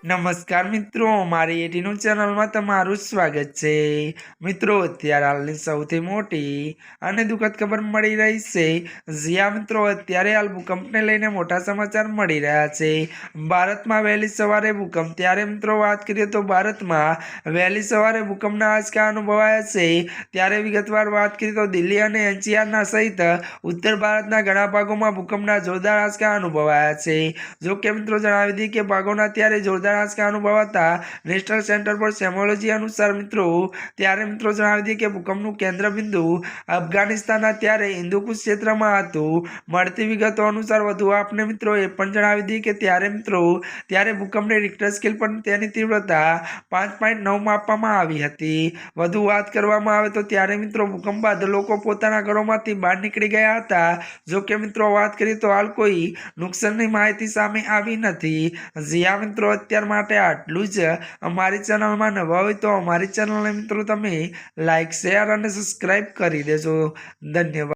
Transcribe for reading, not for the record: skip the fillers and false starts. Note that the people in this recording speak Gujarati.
નમસ્કાર મિત્રો, મારી એટીનું ચેનલમાં તમારું સ્વાગત છે। મિત્રો, અત્યારે હાલની સૌથી મોટી અને દુઃખદ ખબર મળી રહી છે। જ્યાં મિત્રો અત્યારે હાલ ભૂકંપને લઈને મોટા સમાચાર મળી રહ્યા છે। ભારતમાં વહેલી સવારે ભૂકંપ, ત્યારે મિત્રો વાત કરીએ તો ભારતમાં વહેલી સવારે ભૂકંપના આંચકા અનુભવાયા છે। ત્યારે વિગતવાર વાત કરીએ તો દિલ્હી અને એનસીઆરના સહિત ઉત્તર ભારતના ઘણા ભાગોમાં ભૂકંપના જોરદાર આંચકા અનુભવાયા છે। જો કે મિત્રો જણાવી દઈએ કે ભાગોના ત્યારે જોરદાર આંચકા અનુભવાતા નેશનલ સેન્ટર ફોર સેસ્મોલોજી અનુસાર મિત્રો જણાવી દઈએ કે ભૂકંપનું કેન્દ્ર બિંદુ અફઘાનિસ્તાનના ત્યારે હિન્દુકુશ ક્ષેત્રમાં હતું। મળતી વિગતો અનુસાર વધુ આપને મિત્રો એ પણ જણાવી દઈએ કે ત્યારે ભૂકંપની રિક્ટર સ્કેલ પર તેની તીવ્રતા 5.9 માપવામાં આવી હતી। વધુ વાત કરવામાં આવે તો ત્યારે મિત્રો ભૂકંપ બાદ લોકો પોતાના ઘરોમાંથી બહાર નીકળી ગયા હતા। જો કે મિત્રો વાત કરીએ તો હાલ કોઈ નુકસાનની માહિતી સામે આવી નથી। જ્યાં મિત્રો અત્યાર માટે આટલું જ। અમારી ચેનલમાં નવા હોય તો અમારી ચેનલને મિત્રો તમે લાઈક, શેર અને સબસ્ક્રાઈબ કરી દેજો। ધન્યવાદ।